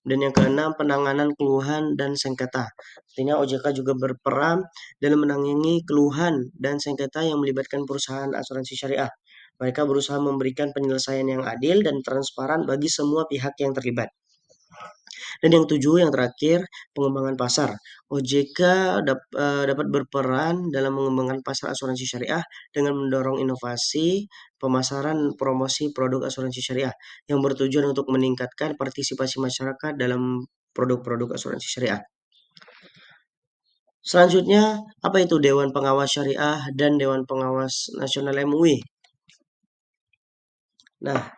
Dan yang keenam, penanganan keluhan dan sengketa. Artinya OJK juga berperan dalam menangani keluhan dan sengketa yang melibatkan perusahaan asuransi syariah. Mereka berusaha memberikan penyelesaian yang adil dan transparan bagi semua pihak yang terlibat. Dan yang tujuh, yang terakhir, pengembangan pasar. OJK dapat berperan dalam mengembangkan pasar asuransi syariah dengan mendorong inovasi, pemasaran, promosi produk asuransi syariah yang bertujuan untuk meningkatkan partisipasi masyarakat dalam produk-produk asuransi syariah. Selanjutnya, apa itu Dewan Pengawas Syariah dan Dewan Pengawas Nasional MUI? Nah,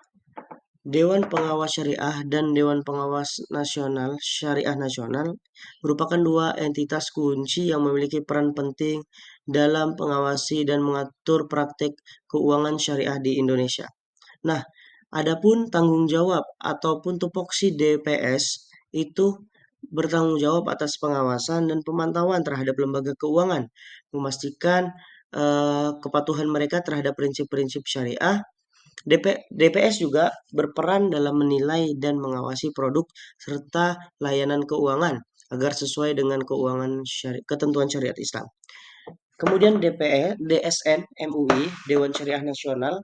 Dewan Pengawas Syariah dan Dewan Pengawas Nasional Syariah Nasional merupakan dua entitas kunci yang memiliki peran penting dalam mengawasi dan mengatur praktik keuangan syariah di Indonesia. Nah, adapun tanggung jawab ataupun tupoksi DPS itu bertanggung jawab atas pengawasan dan pemantauan terhadap lembaga keuangan, memastikan kepatuhan mereka terhadap prinsip-prinsip syariah. DPS juga berperan dalam menilai dan mengawasi produk serta layanan keuangan agar sesuai dengan ketentuan syariat Islam. Kemudian DSN MUI, Dewan Syariah Nasional,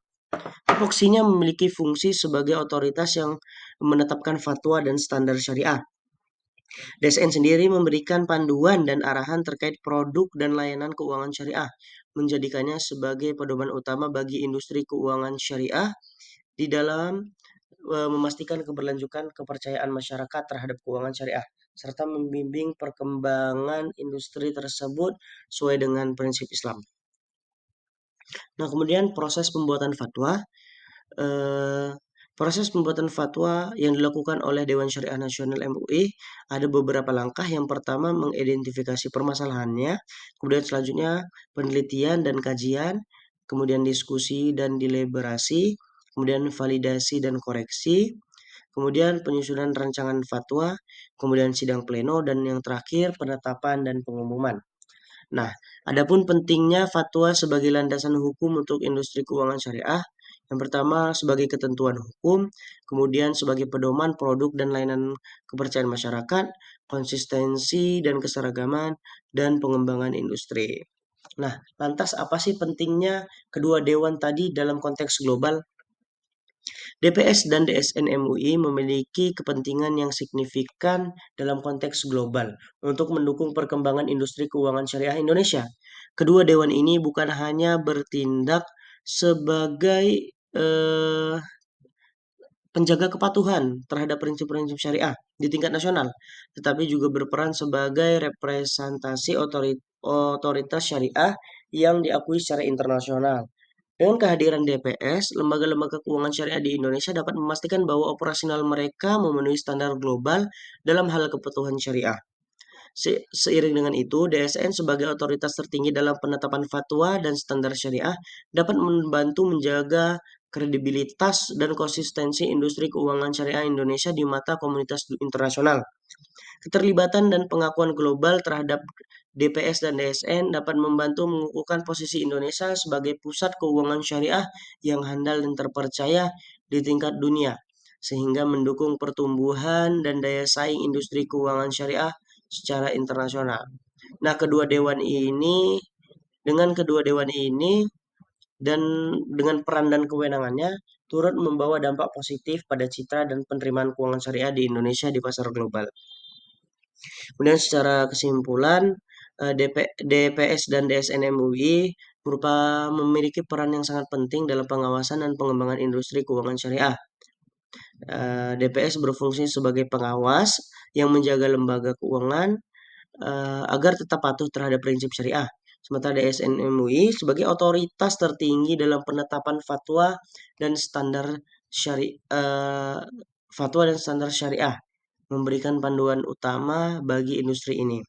tupoksinya memiliki fungsi sebagai otoritas yang menetapkan fatwa dan standar syariah. DSN sendiri memberikan panduan dan arahan terkait produk dan layanan keuangan syariah, menjadikannya sebagai pedoman utama bagi industri keuangan syariah di dalam memastikan keberlanjutan kepercayaan masyarakat terhadap keuangan syariah, serta membimbing perkembangan industri tersebut sesuai dengan prinsip Islam. Nah, kemudian proses pembuatan fatwa yang dilakukan oleh Dewan Syariah Nasional MUI ada beberapa langkah. Yang pertama, mengidentifikasi permasalahannya. Kemudian selanjutnya, penelitian dan kajian. Kemudian diskusi dan deliberasi. Kemudian validasi dan koreksi. Kemudian penyusunan rancangan fatwa. Kemudian sidang pleno. Dan yang terakhir, penetapan dan pengumuman. Nah, adapun pentingnya fatwa sebagai landasan hukum untuk industri keuangan syariah, Yang pertama sebagai ketentuan hukum, kemudian sebagai pedoman produk dan layanan kepercayaan masyarakat, konsistensi dan keseragaman, dan pengembangan industri. Nah, lantas apa sih pentingnya kedua dewan tadi dalam konteks global? DPS dan DSN MUI memiliki kepentingan yang signifikan dalam konteks global untuk mendukung perkembangan industri keuangan syariah Indonesia. Kedua dewan ini bukan hanya bertindak sebagai eh, penjaga kepatuhan terhadap prinsip-prinsip syariah di tingkat nasional, tetapi juga berperan sebagai representasi otoritas syariah yang diakui secara internasional. Dengan kehadiran DPS, lembaga-lembaga keuangan syariah di Indonesia dapat memastikan bahwa operasional mereka memenuhi standar global dalam hal kepatuhan syariah. Seiring dengan itu, DSN sebagai otoritas tertinggi dalam penetapan fatwa dan standar syariah dapat membantu menjaga kredibilitas dan konsistensi industri keuangan syariah Indonesia di mata komunitas internasional. Keterlibatan dan pengakuan global terhadap DPS dan DSN dapat membantu mengukuhkan posisi Indonesia sebagai pusat keuangan syariah yang handal dan terpercaya di tingkat dunia, sehingga mendukung pertumbuhan dan daya saing industri keuangan syariah secara internasional. Nah, kedua dewan ini dan dengan peran dan kewenangannya turut membawa dampak positif pada citra dan penerimaan keuangan syariah di Indonesia di pasar global. Kemudian secara kesimpulan, DPS dan DSN MUI memiliki peran yang sangat penting dalam pengawasan dan pengembangan industri keuangan syariah. DPS berfungsi sebagai pengawas yang menjaga lembaga keuangan agar tetap patuh terhadap prinsip syariah. Sementara DSN MUI sebagai otoritas tertinggi dalam penetapan dan standar fatwa dan standar syariah, memberikan panduan utama bagi industri ini.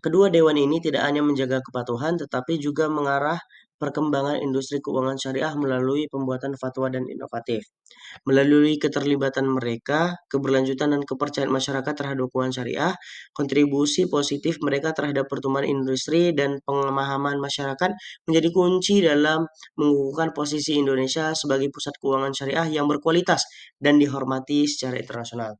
Kedua dewan ini tidak hanya menjaga kepatuhan, tetapi juga mengarah perkembangan industri keuangan syariah melalui pembuatan fatwa dan inovatif. Melalui keterlibatan mereka, keberlanjutan dan kepercayaan masyarakat terhadap keuangan syariah, kontribusi positif mereka terhadap pertumbuhan industri dan pemahaman masyarakat menjadi kunci dalam mengukuhkan posisi Indonesia sebagai pusat keuangan syariah yang berkualitas dan dihormati secara internasional.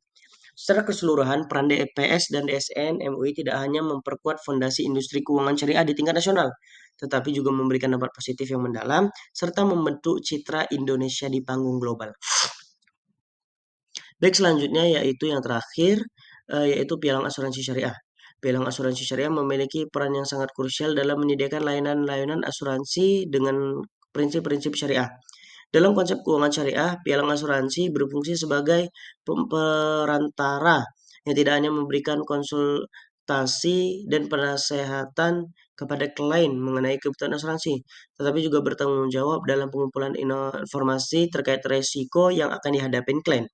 Secara keseluruhan, peran DPS dan DSN MUI tidak hanya memperkuat fondasi industri keuangan syariah di tingkat nasional, tetapi juga memberikan dampak positif yang mendalam, serta membentuk citra Indonesia di panggung global. Baik, selanjutnya yaitu yang terakhir, yaitu pialang asuransi syariah. Pialang asuransi syariah memiliki peran yang sangat krusial dalam menyediakan layanan-layanan asuransi dengan prinsip-prinsip syariah. Dalam konsep keuangan syariah, pialang asuransi berfungsi sebagai perantara yang tidak hanya memberikan konsultasi dan penasehatan kepada klien mengenai kebutuhan asuransi, tetapi juga bertanggung jawab dalam pengumpulan informasi terkait risiko yang akan dihadapi klien.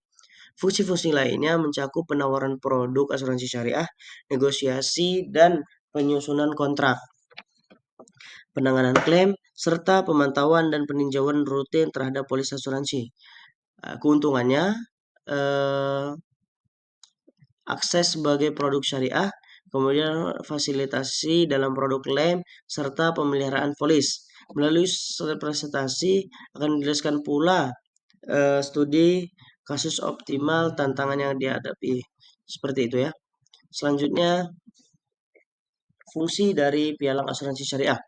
Fungsi-fungsi lainnya mencakup penawaran produk asuransi syariah, negosiasi, dan penyusunan kontrak, penanganan klaim, serta pemantauan dan peninjauan rutin terhadap polis asuransi. Keuntungannya, eh, akses sebagai produk syariah, kemudian fasilitasi dalam produk klaim, serta pemeliharaan polis. Melalui presentasi akan dijelaskan pula studi kasus optimal tantangan yang dihadapi. Seperti itu ya. Selanjutnya, fungsi dari pialang asuransi syariah.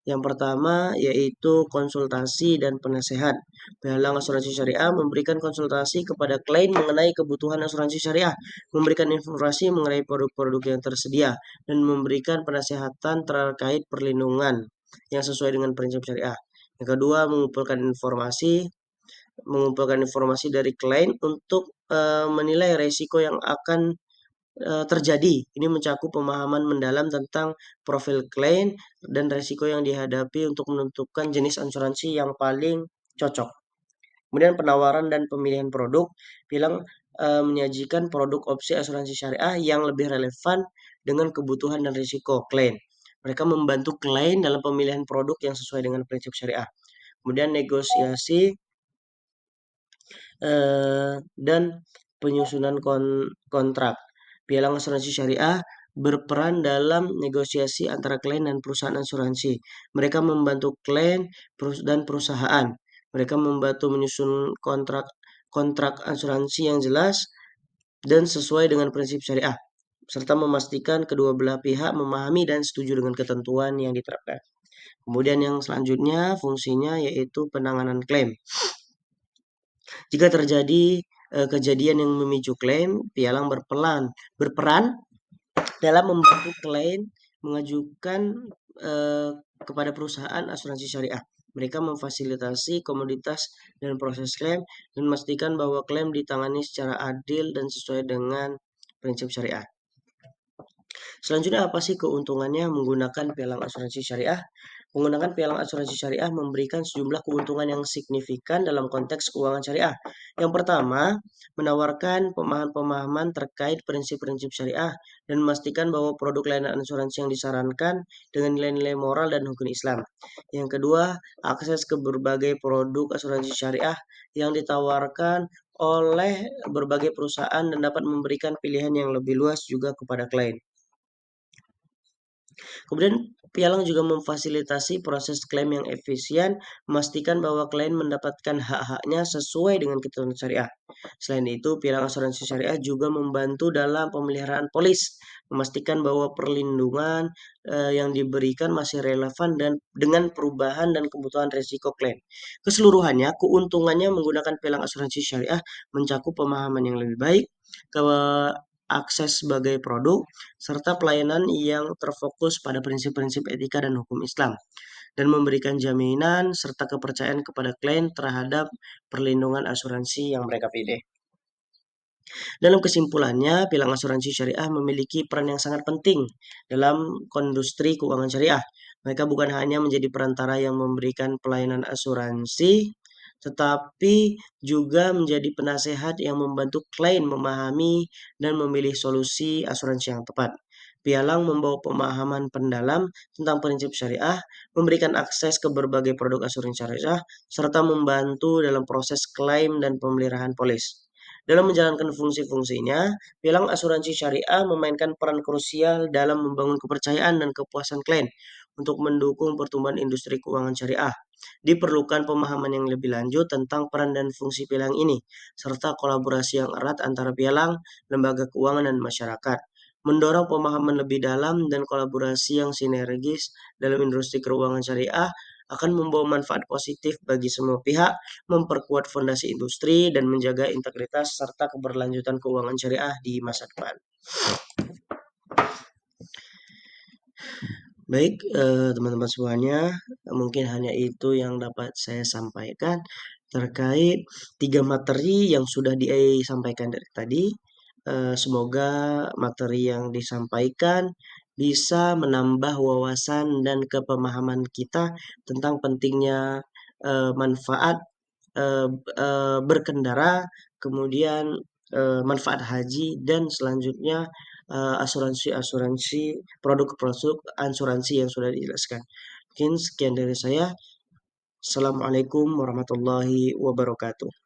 Yang pertama yaitu konsultasi dan penasehat. Pialang asuransi syariah memberikan konsultasi kepada klien mengenai kebutuhan asuransi syariah, memberikan informasi mengenai produk-produk yang tersedia, dan memberikan penasehatan terkait perlindungan yang sesuai dengan prinsip syariah. Yang kedua, mengumpulkan informasi dari klien untuk menilai risiko yang akan terjadi. Ini mencakup pemahaman mendalam tentang profil klien dan risiko yang dihadapi untuk menentukan jenis asuransi yang paling cocok. Kemudian penawaran dan pemilihan produk, bilang menyajikan produk opsi asuransi syariah yang lebih relevan dengan kebutuhan dan risiko klien. Mereka membantu klien dalam pemilihan produk yang sesuai dengan prinsip syariah. Kemudian negosiasi dan penyusunan kontrak. Pialang asuransi syariah berperan dalam negosiasi antara klien dan perusahaan asuransi. Mereka membantu klien dan perusahaan Mereka membantu menyusun kontrak kontrak asuransi yang jelas dan sesuai dengan prinsip syariah, serta memastikan kedua belah pihak memahami dan setuju dengan ketentuan yang diterapkan. Kemudian yang selanjutnya fungsinya yaitu penanganan klaim. Jika terjadi kejadian yang memicu klaim, pialang berperan dalam membantu klien mengajukan eh, kepada perusahaan asuransi syariah. Mereka memfasilitasi komoditas dan proses klaim dan memastikan bahwa klaim ditangani secara adil dan sesuai dengan prinsip syariah. Selanjutnya apa sih keuntungannya menggunakan pialang asuransi syariah? Menggunakan pialang asuransi syariah memberikan sejumlah keuntungan yang signifikan dalam konteks keuangan syariah. Yang pertama, menawarkan pemahaman-pemahaman terkait prinsip-prinsip syariah dan memastikan bahwa produk layanan asuransi yang disarankan dengan nilai-nilai moral dan hukum Islam. Yang kedua, akses ke berbagai produk asuransi syariah yang ditawarkan oleh berbagai perusahaan dan dapat memberikan pilihan yang lebih luas juga kepada klien. Kemudian pialang juga memfasilitasi proses klaim yang efisien, memastikan bahwa klien mendapatkan hak-haknya sesuai dengan ketentuan syariah. Selain itu, pialang asuransi syariah juga membantu dalam pemeliharaan polis, memastikan bahwa perlindungan yang diberikan masih relevan dan dengan perubahan dan kebutuhan risiko klaim. Keseluruhannya, keuntungannya menggunakan pialang asuransi syariah mencakup pemahaman yang lebih baik, ke akses sebagai produk, serta pelayanan yang terfokus pada prinsip-prinsip etika dan hukum Islam, dan memberikan jaminan serta kepercayaan kepada klien terhadap perlindungan asuransi yang mereka pilih. Dalam kesimpulannya, pialang asuransi syariah memiliki peran yang sangat penting dalam industri keuangan syariah. Mereka bukan hanya menjadi perantara yang memberikan pelayanan asuransi, tetapi juga menjadi penasehat yang membantu klien memahami dan memilih solusi asuransi yang tepat. Pialang membawa pemahaman pendalam tentang prinsip syariah, memberikan akses ke berbagai produk asuransi syariah, serta membantu dalam proses klaim dan pemeliharaan polis. Dalam menjalankan fungsi-fungsinya, pialang asuransi syariah memainkan peran krusial dalam membangun kepercayaan dan kepuasan klien untuk mendukung pertumbuhan industri keuangan syariah. Diperlukan pemahaman yang lebih lanjut tentang peran dan fungsi pialang ini, serta kolaborasi yang erat antara pialang, lembaga keuangan, dan masyarakat. Mendorong pemahaman lebih dalam dan kolaborasi yang sinergis dalam industri keuangan syariah akan membawa manfaat positif bagi semua pihak, memperkuat fondasi industri, dan menjaga integritas serta keberlanjutan keuangan syariah di masa depan. Baik, teman-teman semuanya, mungkin hanya itu yang dapat saya sampaikan terkait 3 materi yang sudah disampaikan dari tadi. Semoga materi yang disampaikan bisa menambah wawasan dan kepemahaman kita tentang pentingnya manfaat eh, berkendara, kemudian manfaat haji, dan selanjutnya asuransi-asuransi, produk-produk asuransi yang sudah dijelaskan. Mungkin sekian dari saya. Assalamualaikum warahmatullahi wabarakatuh.